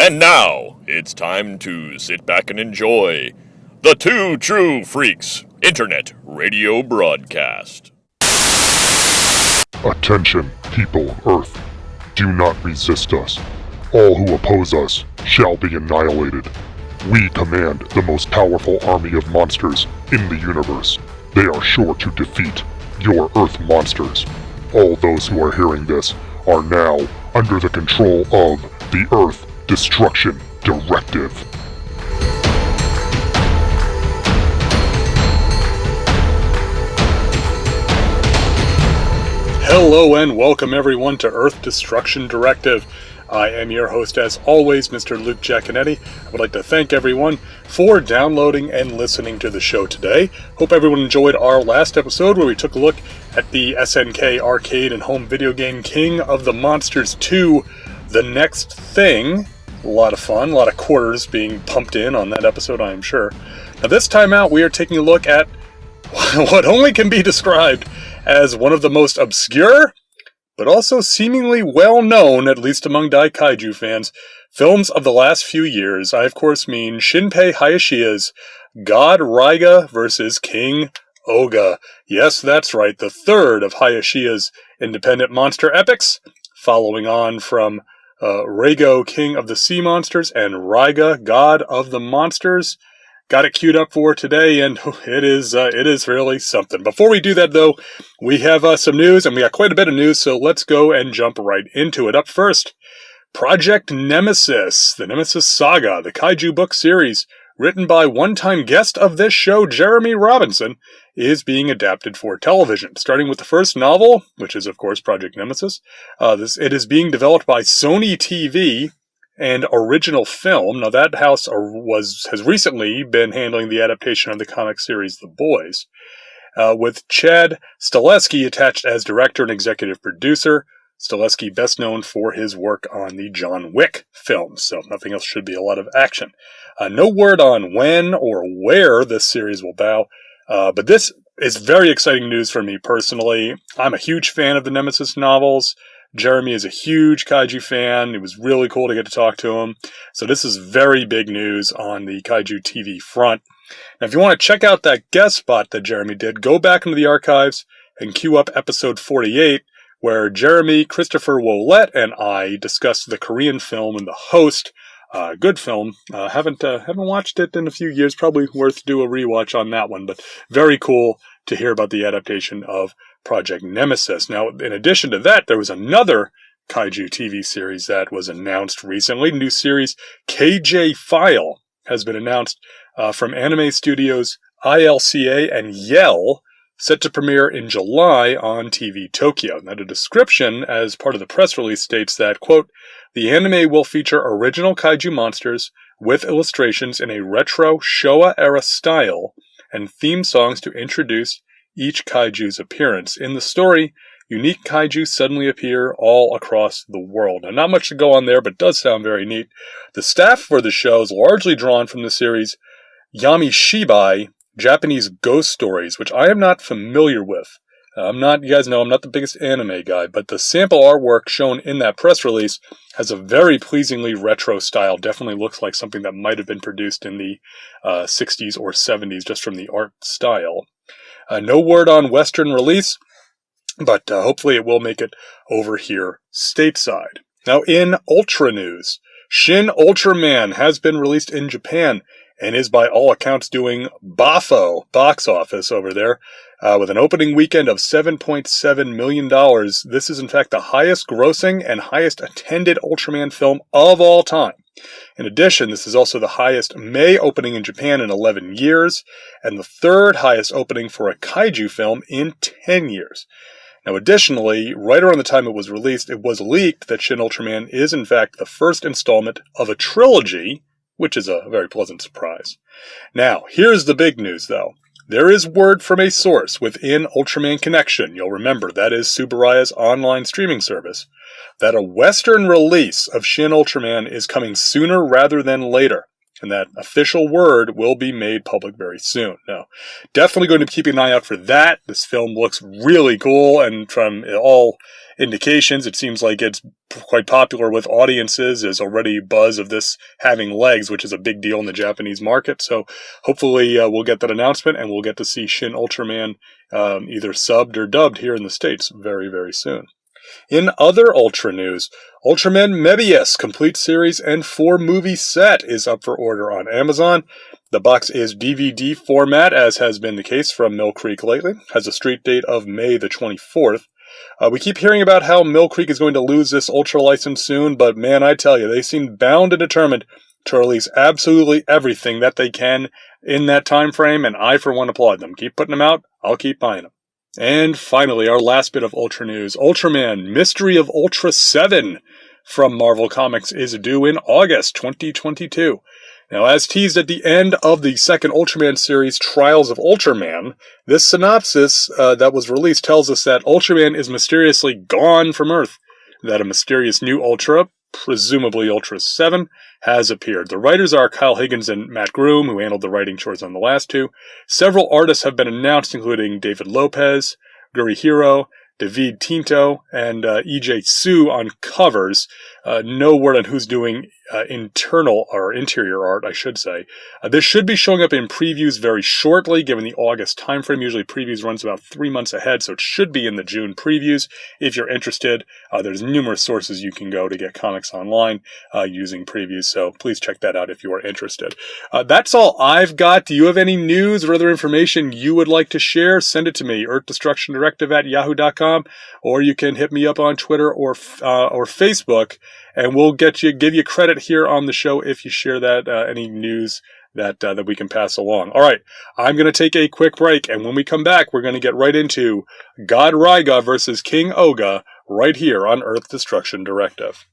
And now, it's time to sit back and enjoy the Two True Freaks Internet Radio Broadcast. Attention, people of Earth. Do not resist us. All who oppose us shall be annihilated. We command the most powerful army of monsters in the universe. They are sure to defeat your Earth monsters. All those who are hearing this are now under the control of the Earth Destruction Directive. Hello and welcome everyone to Earth Destruction Directive. I am your host as always, Mr. Luke Giaconetti. I would like to thank everyone for downloading and listening to the show today. Hope everyone enjoyed our last episode where we took a look at the SNK arcade and home video game King of the Monsters 2, The Next Thing. A lot of fun, a lot of quarters being pumped in on that episode, I am sure. Now this time out, we are taking a look at what only can be described as one of the most obscure, but also seemingly well-known, at least among daikaiju fans, films of the last few years. I, of course, mean Shinpei Hayashiya's God Raiga vs. King Ohga. Yes, that's right, the third of Hayashiya's independent monster epics, following on from Raigo, King of the Sea Monsters, and Raiga, God of the Monsters. Got it queued up for today, and it is really something. Before we do that, though, we have some news, and we got quite a bit of news, so let's go and jump right into it. Up first, Project Nemesis, the Nemesis Saga, the kaiju book series, written by one-time guest of this show, Jeremy Robinson, is being adapted for television. Starting with the first novel, which is, of course, Project Nemesis. It is being developed by Sony TV and Original Film. Now, that house has recently been handling the adaptation of the comic series The Boys, with Chad Stahelski attached as director and executive producer. Stahelski best known for his work on the John Wick films, so nothing else should be a lot of action. No word on when or where this series will bow, but this is very exciting news for me personally. I'm a huge fan of the Nemesis novels. Jeremy is a huge kaiju fan. It was really cool to get to talk to him. So this is very big news on the kaiju TV front. Now, if you want to check out that guest spot that Jeremy did, go back into the archives and queue up episode 48, where Jeremy, Christopher Ouellette, and I discussed the Korean film and The Host. Good film. Haven't watched it in a few years. Probably worth do a rewatch on that one, but very cool to hear about the adaptation of Project Nemesis. Now, in addition to that, there was another kaiju TV series that was announced recently. New series KJ File has been announced from anime studios ILCA and Yell, set to premiere in July on TV Tokyo. Now, the description as part of the press release states that, quote, the anime will feature original kaiju monsters with illustrations in a retro Showa-era style and theme songs to introduce each kaiju's appearance. In the story, unique kaiju suddenly appear all across the world. Now, not much to go on there, but does sound very neat. The staff for the show is largely drawn from the series Yamishibai, Japanese ghost stories, which I am not familiar with. You guys know I'm not the biggest anime guy, but the sample artwork shown in that press release has a very pleasingly retro style. Definitely looks like something that might have been produced in the 60s or 70s, just from the art style. No word on Western release, but hopefully it will make it over here stateside. Now, in Ultra news, Shin Ultraman has been released in Japan and is by all accounts doing boffo box office over there. With an opening weekend of $7.7 million, this is in fact the highest grossing and highest attended Ultraman film of all time. In addition, this is also the highest May opening in Japan in 11 years, and the third highest opening for a kaiju film in 10 years. Now, additionally, right around the time it was released, it was leaked that Shin Ultraman is in fact the first installment of a trilogy, which is a very pleasant surprise. Now, here's the big news, though. There is word from a source within Ultraman Connection, you'll remember that is Tsuburaya's online streaming service, that a Western release of Shin Ultraman is coming sooner rather than later. and that official word will be made public very soon. Now, definitely going to keep an eye out for that. This film looks really cool, and from all indications, it seems like it's quite popular with audiences. There's already buzz of this having legs, which is a big deal in the Japanese market. So hopefully we'll get that announcement, and we'll get to see Shin Ultraman either subbed or dubbed here in the States very, very soon. In other Ultra news, Ultraman Mebius complete series and 4-movie set is up for order on Amazon. The box is DVD format, as has been the case from Mill Creek lately. Has a street date of May the 24th. We keep hearing about how Mill Creek is going to lose this Ultra license soon, but man, I tell you, they seem bound and determined to release absolutely everything that they can in that time frame, and I, for one, applaud them. Keep putting them out, I'll keep buying them. And finally, our last bit of Ultra news. Ultraman Mystery of Ultra 7 from Marvel Comics is due in August 2022. Now, as teased at the end of the second Ultraman series, Trials of Ultraman, this synopsis that was released tells us that Ultraman is mysteriously gone from Earth, that a mysterious new Ultra, presumably Ultra 7, has appeared. The writers are Kyle Higgins and Matt Groom, who handled the writing chores on the last two. Several artists have been announced, including David Lopez, Guri Hiro, David Tinto, and E.J. Su on covers. No word on who's doing internal or interior art, I should say. This should be showing up in previews very shortly, given the August timeframe. Usually previews runs about 3 months ahead, so it should be in the June previews. If you're interested, there's numerous sources you can go to get comics online using previews, so please check that out if you are interested. That's all I've got. Do you have any news or other information you would like to share? Send it to me, earthdestructiondirective@yahoo.com, or you can hit me up on Twitter or Facebook, and we'll give you credit here on the show if you share that any news that we can pass along. All right, I'm going to take a quick break, and when we come back, we're going to get right into God Raiga versus King Ohga right here on Earth Destruction Directive.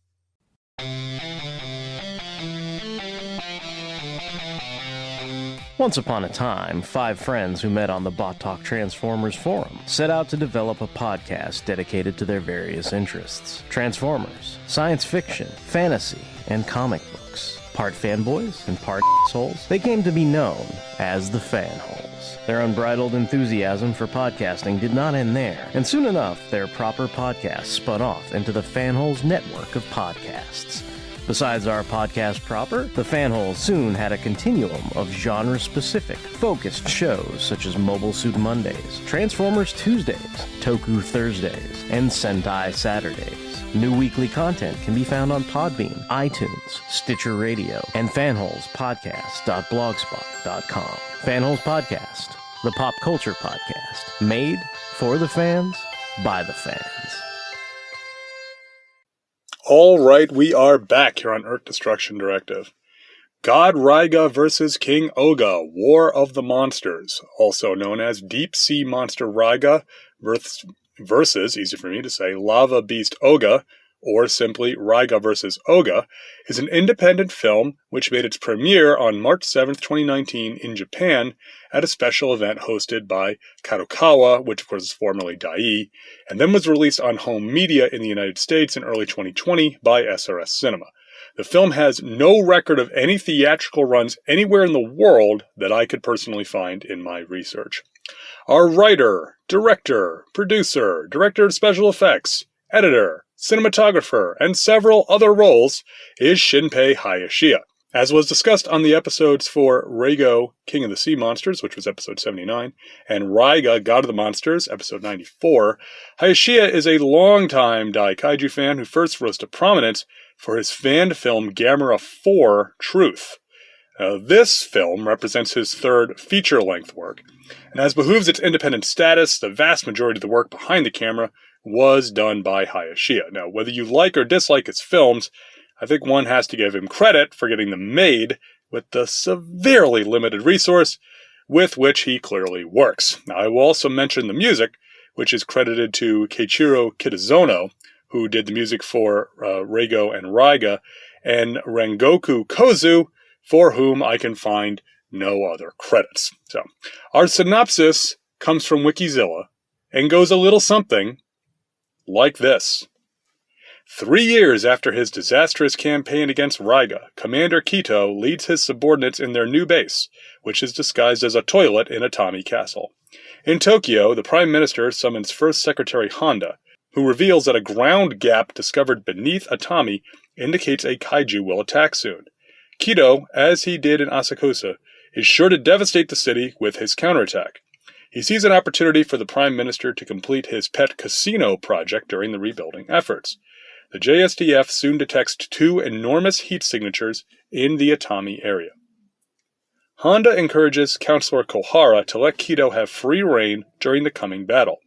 Once upon a time, 5 friends who met on the Bot Talk Transformers forum set out to develop a podcast dedicated to their various interests. Transformers, science fiction, fantasy, and comic books. Part fanboys and part assholes, they came to be known as the Fanholes. Their unbridled enthusiasm for podcasting did not end there, and soon enough, their proper podcast spun off into the Fanholes network of podcasts. Besides our podcast proper, the Fanholes soon had a continuum of genre-specific, focused shows such as Mobile Suit Mondays, Transformers Tuesdays, Toku Thursdays, and Sentai Saturdays. New weekly content can be found on Podbean, iTunes, Stitcher Radio, and fanholespodcast.blogspot.com. Fanholes Podcast, the pop culture podcast, made for the fans, by the fans. All right, we are back here on Earth Destruction Directive. God Raiga versus King Ohga, War of the Monsters, also known as Deep Sea Monster Raiga versus, easy for me to say, Lava Beast Ohga, or simply Raiga vs. Ohga, is an independent film which made its premiere on March 7th, 2019 in Japan at a special event hosted by Kadokawa, which of course is formerly Dai, and then was released on home media in the United States in early 2020 by SRS Cinema. The film has no record of any theatrical runs anywhere in the world that I could personally find in my research. Our writer, director, producer, director of special effects, editor, cinematographer, and several other roles is Shinpei Hayashiya. As was discussed on the episodes for Reigo, King of the Sea Monsters, which was episode 79, and Raiga, God of the Monsters, episode 94, Hayashiya is a longtime daikaiju fan who first rose to prominence for his fan film Gamera 4 Truth. This film represents his third feature-length work, and as behooves its independent status, the vast majority of the work behind the camera was done by Hayashiya. Now, whether you like or dislike his films, I think one has to give him credit for getting them made with the severely limited resource with which he clearly works. Now, I will also mention the music, which is credited to Keiichiro Kitazono, who did the music for Reigo and Raiga, and Rengoku Kozu, for whom I can find no other credits. So, our synopsis comes from Wikizilla and goes a little something like this. 3 years after his disastrous campaign against Raiga, Commander Kito leads his subordinates in their new base, which is disguised as a toilet in Atami Castle. In Tokyo, the Prime Minister summons First Secretary Honda, who reveals that a ground gap discovered beneath Atami indicates a kaiju will attack soon. Kito, as he did in Asakusa, is sure to devastate the city with his counterattack. He sees an opportunity for the Prime Minister to complete his pet casino project during the rebuilding efforts. The JSDF soon detects 2 enormous heat signatures in the Atami area. Honda encourages Councillor Kohara to let Kito have free rein during the coming battle.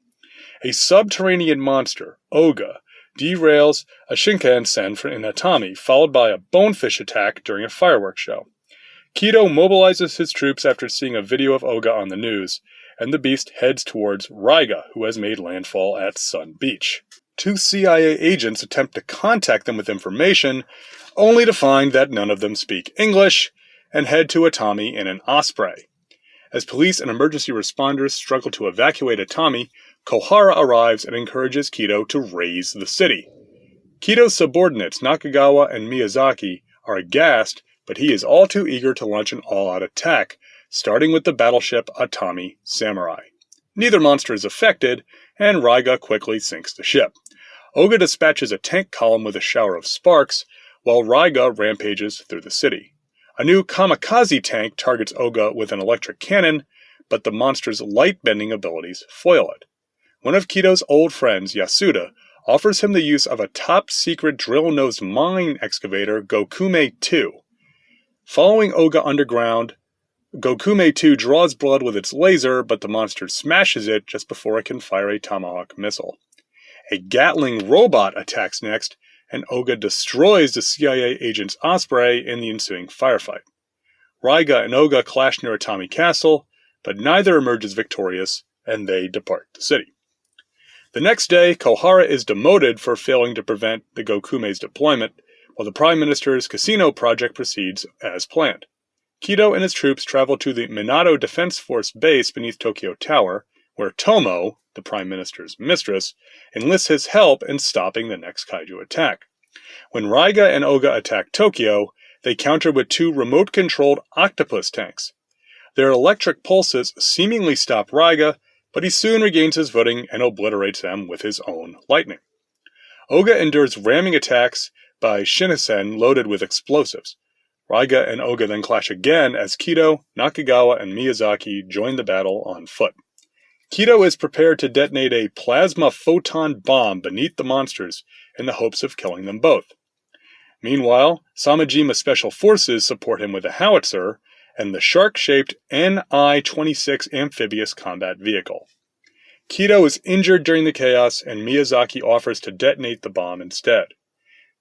A subterranean monster, Ohga, derails a Shinkansen in Atami, followed by a bonefish attack during a fireworks show. Kito mobilizes his troops after seeing a video of Ohga on the news, and the beast heads towards Raiga, who has made landfall at Sun Beach. 2 CIA agents attempt to contact them with information, only to find that none of them speak English, and head to Atami in an Osprey. As police and emergency responders struggle to evacuate Atami, Kohara arrives and encourages Kito to raise the city. Kito's subordinates, Nakagawa and Miyazaki, are aghast, but he is all too eager to launch an all-out attack, starting with the battleship Atami Samurai. Neither monster is affected, and Raiga quickly sinks the ship. Ohga dispatches a tank column with a shower of sparks, while Raiga rampages through the city. A new kamikaze tank targets Ohga with an electric cannon, but the monster's light-bending abilities foil it. One of Kito's old friends, Yasuda, offers him the use of a top-secret drill-nosed mine excavator, Gokume-2. Following Ohga underground, Gokume-2 draws blood with its laser, but the monster smashes it just before it can fire a Tomahawk missile. A Gatling robot attacks next, and Ohga destroys the CIA agent's Osprey in the ensuing firefight. Raiga and Ohga clash near Atami Castle, but neither emerges victorious, and they depart the city. The next day, Kohara is demoted for failing to prevent the Gokume's deployment, while the Prime Minister's casino project proceeds as planned. Kito and his troops travel to the Minato Defense Force base beneath Tokyo Tower, where Tomo, the Prime Minister's mistress, enlists his help in stopping the next kaiju attack. When Raiga and Ohga attack Tokyo, they counter with 2 remote-controlled octopus tanks. Their electric pulses seemingly stop Raiga, but he soon regains his footing and obliterates them with his own lightning. Ohga endures ramming attacks by Shinkansen loaded with explosives. Raiga and Ohga then clash again as Kito, Nakagawa, and Miyazaki join the battle on foot. Kito is prepared to detonate a plasma photon bomb beneath the monsters in the hopes of killing them both. Meanwhile, Samajima Special Forces support him with a howitzer and the shark-shaped NI-26 amphibious combat vehicle. Kito is injured during the chaos, and Miyazaki offers to detonate the bomb instead.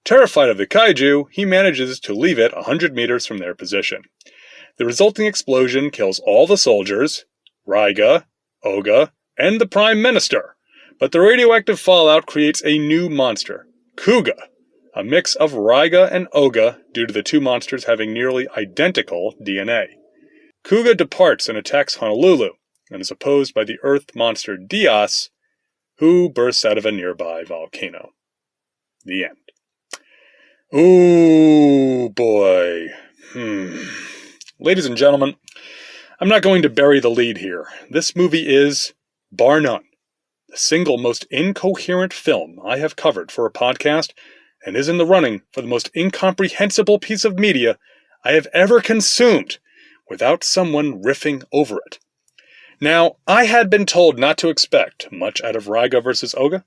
Terrified of the kaiju, he manages to leave it 100 meters from their position. The resulting explosion kills all the soldiers, Raiga, Ohga, and the Prime Minister, but the radioactive fallout creates a new monster, Kuga, a mix of Raiga and Ohga due to the 2 monsters having nearly identical DNA. Kuga departs and attacks Honolulu, and is opposed by the Earth monster Dias, who bursts out of a nearby volcano. The end. Ooh, boy. Ladies and gentlemen, I'm not going to bury the lead here. This movie is, bar none, the single most incoherent film I have covered for a podcast, and is in the running for the most incomprehensible piece of media I have ever consumed without someone riffing over it. Now, I had been told not to expect much out of Raiga vs. Ohga,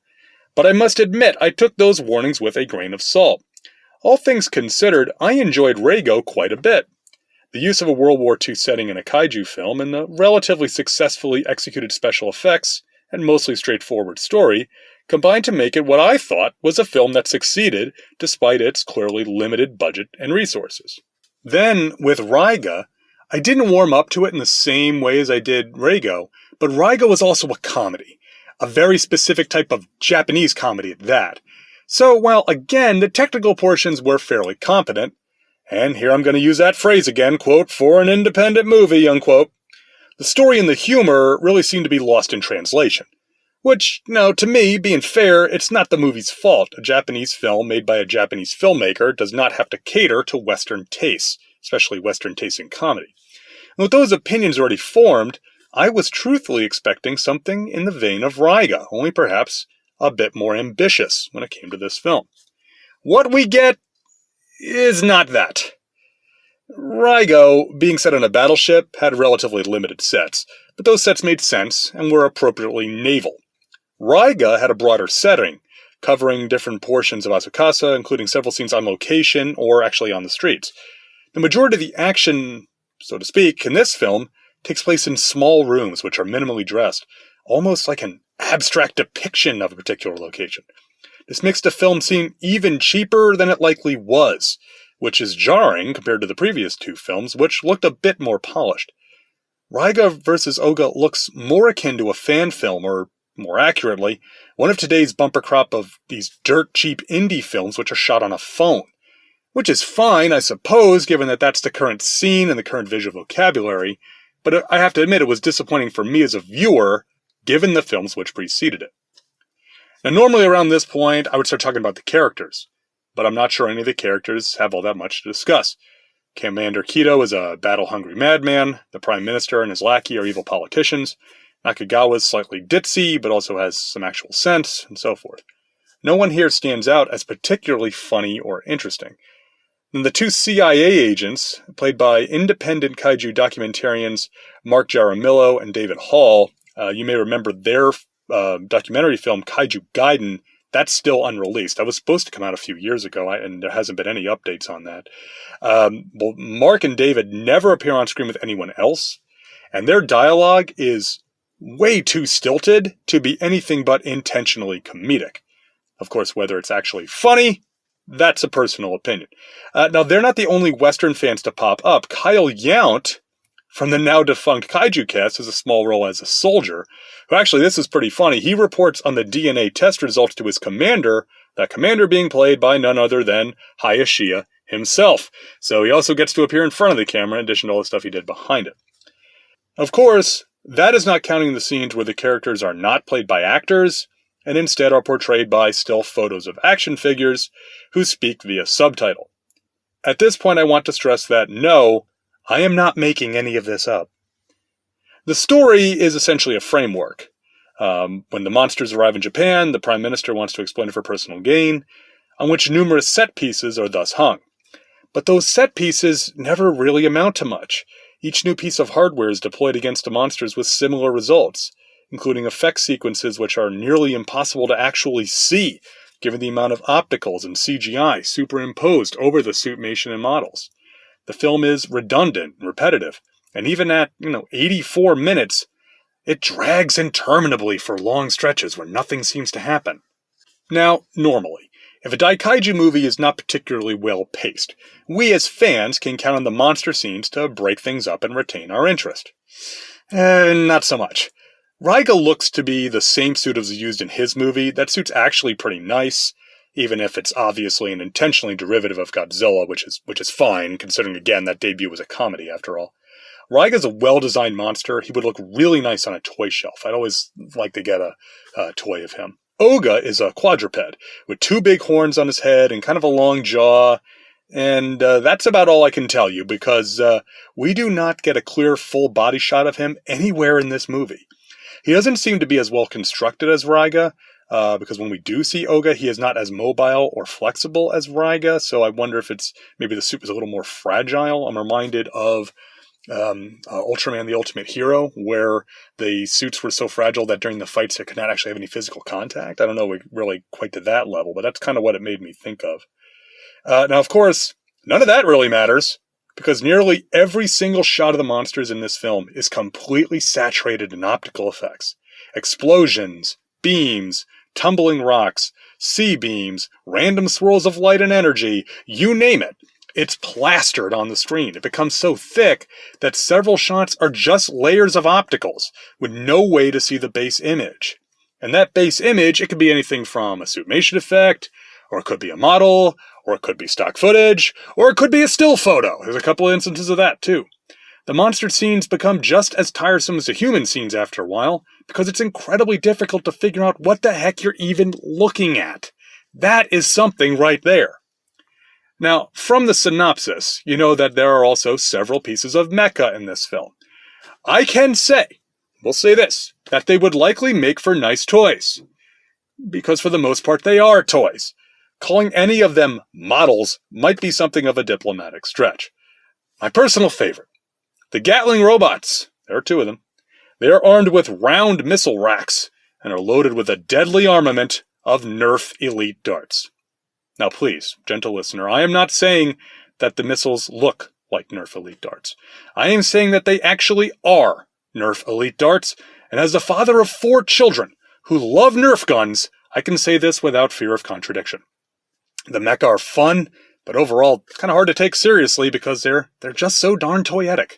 but I must admit I took those warnings with a grain of salt. All things considered, I enjoyed Raigo quite a bit. The use of a World War II setting in a kaiju film and the relatively successfully executed special effects and mostly straightforward story combined to make it what I thought was a film that succeeded despite its clearly limited budget and resources. Then, with Raiga, I didn't warm up to it in the same way as I did Raigo, but Raiga was also a comedy, a very specific type of Japanese comedy at that. So, while again, the technical portions were fairly competent, and here I'm going to use that phrase again, quote, for an independent movie, unquote, the story and the humor really seemed to be lost in translation. Which, to me, being fair, it's not the movie's fault. A Japanese film made by a Japanese filmmaker does not have to cater to Western tastes, especially Western tastes in comedy. And with those opinions already formed, I was truthfully expecting something in the vein of Raiga, only perhaps a bit more ambitious when it came to this film. What we get is not that. Raiga, being set on a battleship, had relatively limited sets, but those sets made sense and were appropriately naval. Raiga had a broader setting, covering different portions of Asukasa, including several scenes on location or actually on the streets. The majority of the action, so to speak, in this film takes place in small rooms which are minimally dressed, almost like an abstract depiction of a particular location. This makes the film seem even cheaper than it likely was, which is jarring compared to the previous two films, which looked a bit more polished. Raiga vs. Ohga looks more akin to a fan film, or more accurately, one of today's bumper crop of these dirt-cheap indie films which are shot on a phone. Which is fine, I suppose, given that that's the current scene and the current visual vocabulary, but I have to admit it was disappointing for me as a viewer, given the films which preceded it. Now, normally around this point, I would start talking about the characters, but I'm not sure any of the characters have all that much to discuss. Commander Kido is a battle-hungry madman, the Prime Minister and his lackey are evil politicians, Nakagawa is slightly ditzy, but also has some actual sense, and so forth. No one here stands out as particularly funny or interesting. And the two CIA agents, played by independent kaiju documentarians Mark Jaramillo and David Hall, you may remember their documentary film Kaiju Gaiden. That's still unreleased. That was supposed to come out a few years ago, and there hasn't been any updates on that. Well, Mark and David never appear on screen with anyone else, and their dialogue is way too stilted to be anything but intentionally comedic. Of course, whether it's actually funny, that's a personal opinion. Now, they're not the only Western fans to pop up. Kyle Yount, from the now-defunct Kaiju cast, has a small role as a soldier, who actually, this is pretty funny, he reports on the DNA test results to his commander, that commander being played by none other than Hayashiya himself. So he also gets to appear in front of the camera, in addition to all the stuff he did behind it. Of course, that is not counting the scenes where the characters are not played by actors, and instead are portrayed by still photos of action figures who speak via subtitle. At this point, I want to stress that no, I am not making any of this up. The story is essentially a framework. When the monsters arrive in Japan, the Prime Minister wants to explain it for personal gain, on which numerous set pieces are thus hung. But those set pieces never really amount to much. Each new piece of hardware is deployed against the monsters with similar results, including effect sequences which are nearly impossible to actually see, given the amount of opticals and CGI superimposed over the suitmation and models. The film is redundant and repetitive, and even at, 84 minutes, it drags interminably for long stretches where nothing seems to happen. Now, normally, if a daikaiju movie is not particularly well paced, we as fans can count on the monster scenes to break things up and retain our interest. Not so much. Raiga looks to be the same suit as used in his movie. That suit's actually pretty nice, even if it's obviously an intentionally derivative of Godzilla, which is fine, considering, again, that debut was a comedy after all. Raiga's a well-designed monster. He would look really nice on a toy shelf. I'd always like to get a toy of him. Ohga is a quadruped, with two big horns on his head and kind of a long jaw, and that's about all I can tell you, because we do not get a clear full body shot of him anywhere in this movie. He doesn't seem to be as well constructed as Raiga, because when we do see Ohga, he is not as mobile or flexible as Raiga, so I wonder if maybe the suit was a little more fragile. I'm reminded of Ultraman the Ultimate Hero, where the suits were so fragile that during the fights it could not actually have any physical contact. I don't know really quite to that level, but that's kind of what it made me think of. Now, of course, none of that really matters, because nearly every single shot of the monsters in this film is completely saturated in optical effects. Explosions, beams, tumbling rocks, sea beams, random swirls of light and energy, you name it. It's plastered on the screen. It becomes so thick that several shots are just layers of opticals with no way to see the base image. And that base image, it could be anything from a suitmation effect, or it could be a model, or it could be stock footage, or it could be a still photo. There's a couple of instances of that too. The monster scenes become just as tiresome as the human scenes after a while, because it's incredibly difficult to figure out what the heck you're even looking at. That is something right there. Now, from the synopsis, you know that there are also several pieces of mecha in this film. I can say, we'll say this, that they would likely make for nice toys. Because for the most part, they are toys. Calling any of them models might be something of a diplomatic stretch. My personal favorite, the Gatling robots. There are two of them. They are armed with round missile racks and are loaded with a deadly armament of Nerf elite darts. Now please, gentle listener, I am not saying that the missiles look like Nerf elite darts. I am saying that they actually are Nerf elite darts, and as the father of 4 children who love Nerf guns, I can say this without fear of contradiction. The mecha are fun, but overall, it's kind of hard to take seriously because they're just so darn toyetic.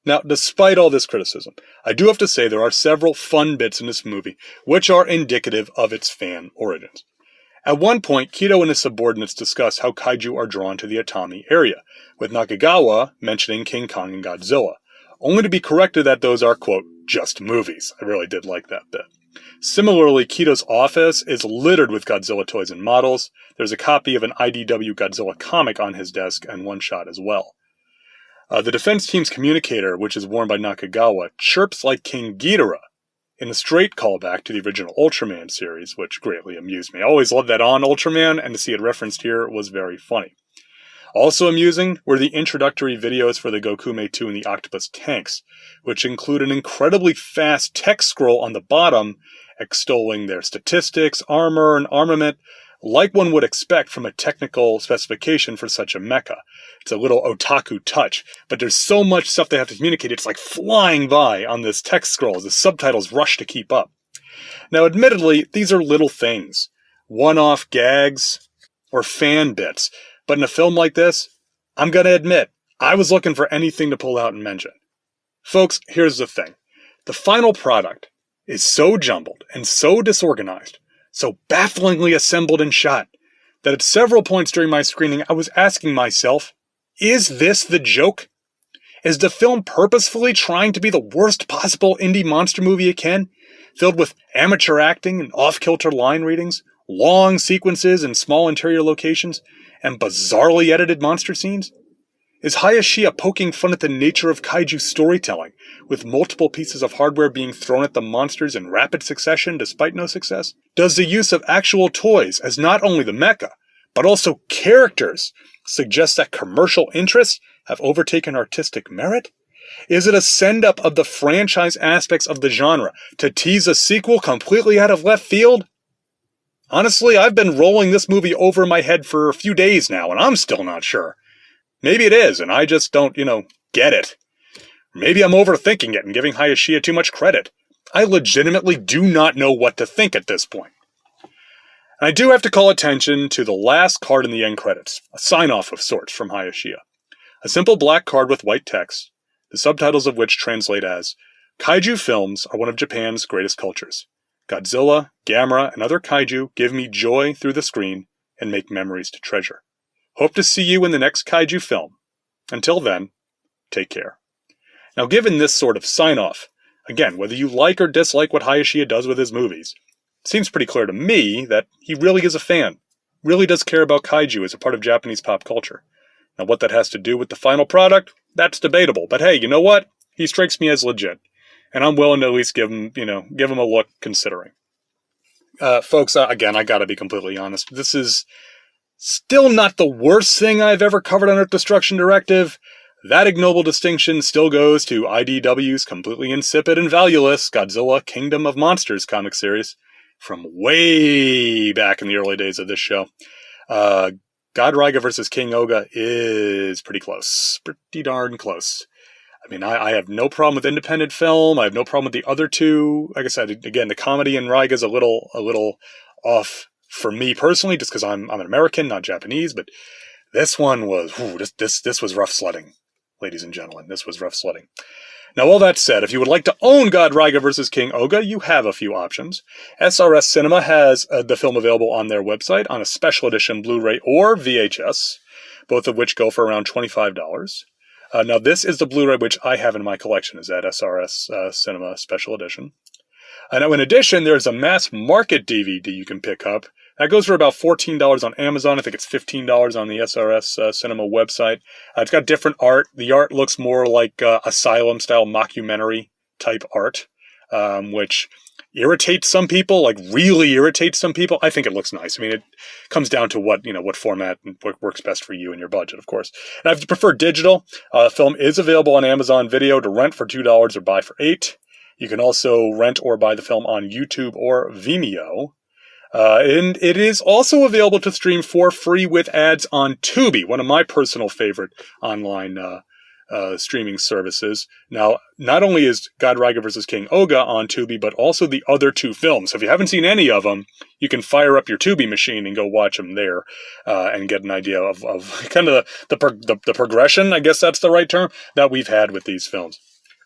Now, despite all this criticism, I do have to say there are several fun bits in this movie which are indicative of its fan origins. At one point, Kido and his subordinates discuss how kaiju are drawn to the Atami area, with Nakagawa mentioning King Kong and Godzilla, only to be corrected that those are, quote, just movies. I really did like that bit. Similarly, Kido's office is littered with Godzilla toys and models. There's a copy of an IDW Godzilla comic on his desk and one shot as well. The defense team's communicator, which is worn by Nakagawa, chirps like King Ghidorah, in a straight callback to the original Ultraman series, which greatly amused me. I always loved that on Ultraman, and to see it referenced here was very funny. Also amusing were the introductory videos for the Gokume 2 and the Octopus tanks, which include an incredibly fast text scroll on the bottom extolling their statistics, armor, and armament, like one would expect from a technical specification for such a mecha. It's a little otaku touch, but there's so much stuff they have to communicate, it's like flying by on this text scroll as the subtitles rush to keep up. Now, admittedly, these are little things, one-off gags, or fan bits, but in a film like this, I'm gonna admit, I was looking for anything to pull out and mention. Folks, here's the thing. The final product is so jumbled and so disorganized, so bafflingly assembled and shot, that at several points during my screening I was asking myself, is this the joke? Is the film purposefully trying to be the worst possible indie monster movie it can, filled with amateur acting and off-kilter line readings, long sequences in small interior locations, and bizarrely edited monster scenes? Is Hayashiya poking fun at the nature of kaiju storytelling, with multiple pieces of hardware being thrown at the monsters in rapid succession despite no success? Does the use of actual toys as not only the mecha, but also characters suggest that commercial interests have overtaken artistic merit? Is it a send-up of the franchise aspects of the genre to tease a sequel completely out of left field? Honestly, I've been rolling this movie over my head for a few days now, and I'm still not sure. Maybe it is, and I just don't, get it. Maybe I'm overthinking it and giving Hayashiya too much credit. I legitimately do not know what to think at this point. And I do have to call attention to the last card in the end credits, a sign-off of sorts from Hayashiya. A simple black card with white text, the subtitles of which translate as, "Kaiju films are one of Japan's greatest cultures. Godzilla, Gamera, and other kaiju give me joy through the screen and make memories to treasure. Hope to see you in the next kaiju film. Until then, take care." Now, given this sort of sign-off, again, whether you like or dislike what Hayashiya does with his movies, it seems pretty clear to me that he really is a fan, really does care about kaiju as a part of Japanese pop culture. Now, what that has to do with the final product, that's debatable. But hey, you know what? He strikes me as legit, and I'm willing to at least give him a look considering. Folks, again, I gotta be completely honest. This is still not the worst thing I've ever covered on Earth Destruction Directive. That ignoble distinction still goes to IDW's completely insipid and valueless Godzilla Kingdom of Monsters comic series from way back in the early days of this show. God Raiga versus King Ohga is pretty close. Pretty darn close. I mean, I have no problem with independent film. I have no problem with the other two. Like I said, again, the comedy in Raiga is a little off for me personally, just because I'm an American, not Japanese. But this one was, this was rough sledding, ladies and gentlemen. This was rough sledding. Now, all that said, if you would like to own God Raiga vs. King Ohga, you have a few options. SRS Cinema has the film available on their website on a special edition Blu-ray or VHS, both of which go for around $25. Now, this is the Blu-ray which I have in my collection, is that SRS Cinema Special Edition. Now, in addition, there's a mass market DVD you can pick up. That goes for about $14 on Amazon. I think it's $15 on the SRS Cinema website. It's got different art. The art looks more like Asylum-style mockumentary-type art, which irritates some people, like really irritates some people. I think it looks nice. I mean, it comes down to what format and what works best for you and your budget, of course. And I prefer digital. The film is available on Amazon Video to rent for $2 or buy for $8. You can also rent or buy the film on YouTube or Vimeo. And it is also available to stream for free with ads on Tubi, one of my personal favorite online streaming services. Now, not only is God Raiga vs. King Ohga on Tubi, but also the other two films. So if you haven't seen any of them, you can fire up your Tubi machine and go watch them there and get an idea of kind of the progression, I guess that's the right term, that we've had with these films.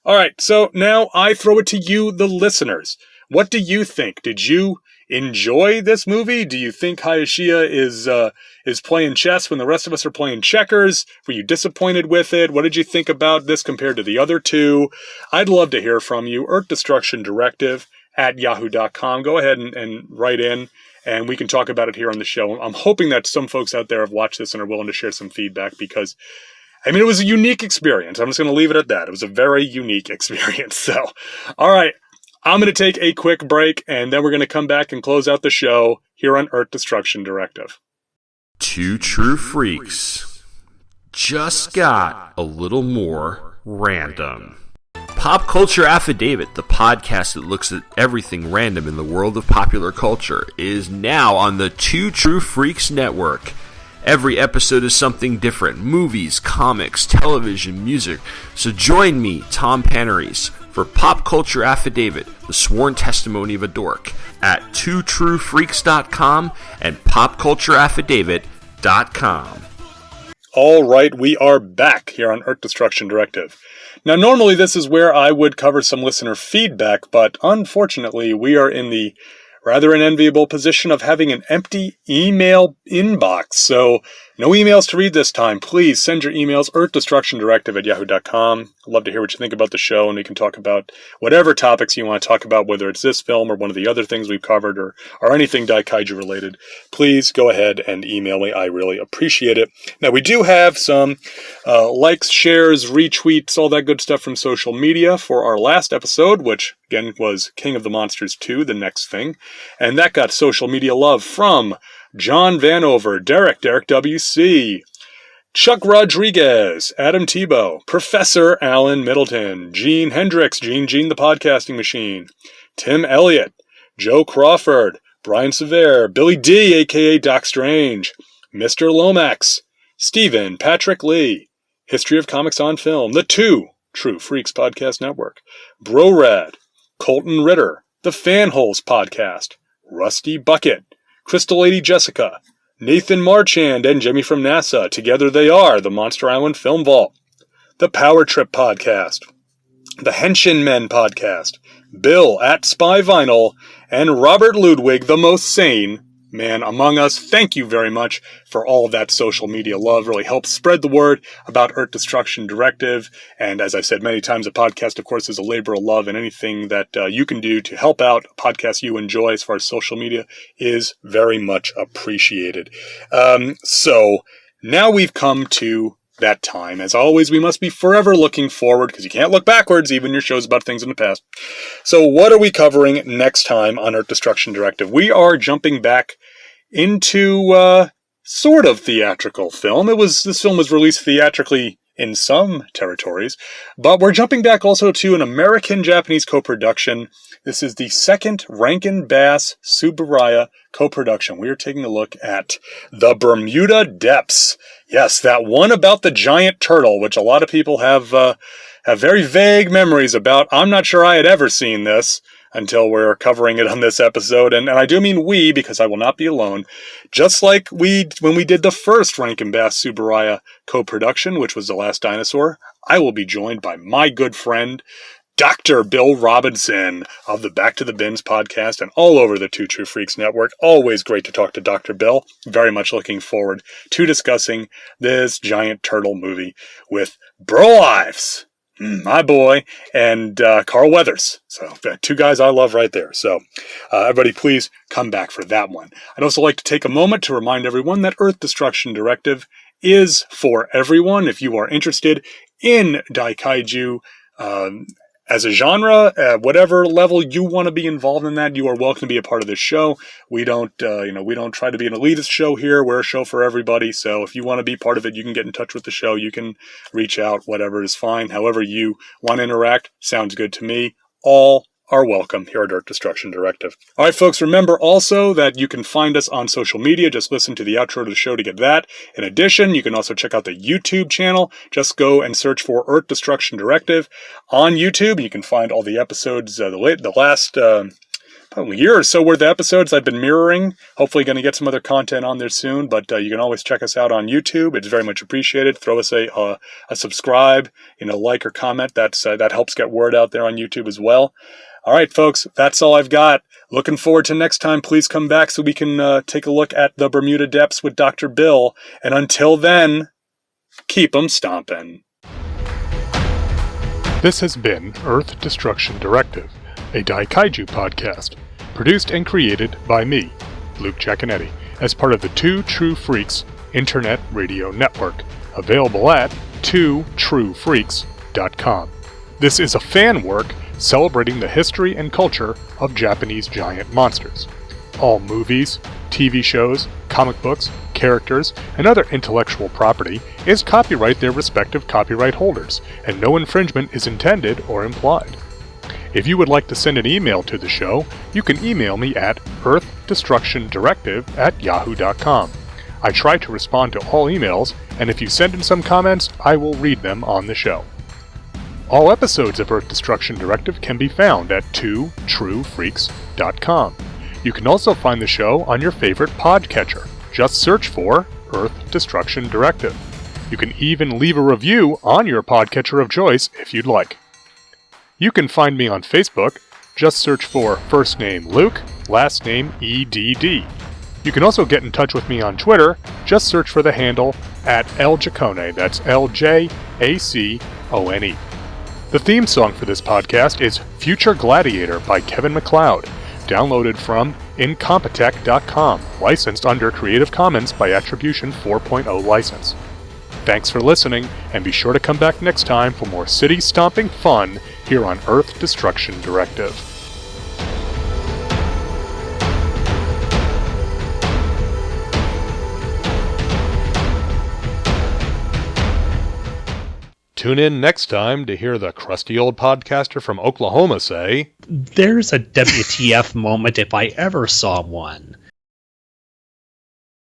All right, so now I throw it to you, the listeners. What do you think? Did you enjoy this movie? Do you think Hayashiya is playing chess when the rest of us are playing checkers? Were you disappointed with it? What did you think about this compared to the other two? I'd love to hear from you. Earth Destruction Directive at yahoo.com. Go ahead and write in, and we can talk about it here on the show. I'm hoping that some folks out there have watched this and are willing to share some feedback because, I mean, it was a unique experience. I'm just going to leave it at that. It was a very unique experience. So, all right. I'm going to take a quick break, and then we're going to come back and close out the show here on Earth Destruction Directive. Two True Freaks just got a little more random. Pop Culture Affidavit, the podcast that looks at everything random in the world of popular culture, is now on the Two True Freaks network. Every episode is something different. Movies, comics, television, music. So join me, Tom Paneris, for Pop Culture Affidavit, the sworn testimony of a dork, at twotruefreaks.com and popcultureaffidavit.com. All right, we are back here on Earth Destruction Directive. Now, normally this is where I would cover some listener feedback, but unfortunately we are in the rather an enviable position of having an empty email inbox. So no emails to read this time. Please send your emails, earthdestructiondirective at yahoo.com. I'd love to hear what you think about the show, and we can talk about whatever topics you want to talk about, whether it's this film or one of the other things we've covered or anything daikaiju related. Please go ahead and email me. I really appreciate it. Now, we do have some likes, shares, retweets, all that good stuff from social media for our last episode, which again was King of the Monsters 2, the next thing. And that got social media love from John Vanover, Derek WC, Chuck Rodriguez, Adam Tebow, Professor Alan Middleton, Gene Hendricks, Gene the Podcasting Machine, Tim Elliott, Joe Crawford, Brian Sever, Billy D, a.k.a. Doc Strange, Mr. Lomax, Stephen Patrick Lee, History of Comics on Film, the Two True Freaks Podcast Network, Brorad, Colton Ritter, the Fanholes Podcast, Rusty Bucket, Crystal Lady Jessica, Nathan Marchand, and Jimmy from NASA. Together they are the Monster Island Film Vault, the Power Trip Podcast, the Henshin Men Podcast, Bill at Spy Vinyl, and Robert Ludwig, the most sane man among us. Thank you very much for all of that social media love. Really helps spread the word about Earth Destruction Directive. And as I've said many times, a podcast, of course, is a labor of love, and anything that you can do to help out a podcast you enjoy as far as social media is very much appreciated. So now we've come to that time. As always, we must be forever looking forward, because you can't look backwards, even your shows about things in the past. So what are we covering next time on Earth Destruction Directive? We are jumping back into sort of theatrical film. This film was released theatrically in some territories, but we're jumping back also to an American-Japanese co-production. This is the second Rankin Bass Tsuburaya co-production. We are taking a look at The Bermuda Depths. Yes, that one about the giant turtle, which a lot of people have very vague memories about. I'm not sure I had ever seen this until we're covering it on this episode. And I do mean we, because I will not be alone. Just like when we did the first Rankin Bass Tsuburaya co-production, which was The Last Dinosaur, I will be joined by my good friend, Dr. Bill Robinson of the Back to the Bins podcast and all over the Two True Freaks Network. Always great to talk to Dr. Bill. Very much looking forward to discussing this giant turtle movie with Burl Ives, my boy, and Carl Weathers. So two guys I love right there. So everybody please come back for that one. I'd also like to take a moment to remind everyone that Earth Destruction Directive is for everyone. If you are interested in daikaiju as a genre, whatever level you want to be involved in that, you are welcome to be a part of this show. We don't try to be an elitist show here. We're a show for everybody. So if you want to be part of it, you can get in touch with the show. You can reach out, whatever is fine. However you want to interact, sounds good to me. All are welcome here at Earth Destruction Directive. All right, folks, remember also that you can find us on social media. Just listen to the outro to the show to get that. In addition, you can also check out the YouTube channel. Just go and search for Earth Destruction Directive on YouTube. You can find all the episodes, the last probably year or so worth of episodes I've been mirroring. Hopefully going to get some other content on there soon, but you can always check us out on YouTube. It's very much appreciated. Throw us a subscribe, like or comment. That helps get word out there on YouTube as well. All right, folks, that's all I've got. Looking forward to next time. Please come back so we can take a look at the Bermuda Depths with Dr. Bill. And until then, keep 'em stomping. This has been Earth Destruction Directive, a daikaiju podcast, produced and created by me, Luke Giaconetti, as part of the Two True Freaks Internet Radio Network, available at twotruefreaks.com. This is a fan work celebrating the history and culture of Japanese giant monsters. All movies, TV shows, comic books, characters, and other intellectual property is copyright their respective copyright holders, and no infringement is intended or implied. If you would like to send an email to the show, you can email me at earthdestructiondirective@yahoo.com. I try to respond to all emails, and if you send in some comments, I will read them on the show. All episodes of Earth Destruction Directive can be found at twotruefreaks.com. You can also find the show on your favorite podcatcher. Just search for Earth Destruction Directive. You can even leave a review on your podcatcher of choice if you'd like. You can find me on Facebook. Just search for first name Luke, last name EDD. You can also get in touch with me on Twitter. Just search for the handle @LJacone. That's LJACONE. The theme song for this podcast is Future Gladiator by Kevin MacLeod, downloaded from Incompetech.com, licensed under Creative Commons by Attribution 4.0 license. Thanks for listening, and be sure to come back next time for more city-stomping fun here on Earth Destruction Directive. Tune in next time to hear the crusty old podcaster from Oklahoma say, "There's a WTF moment if I ever saw one.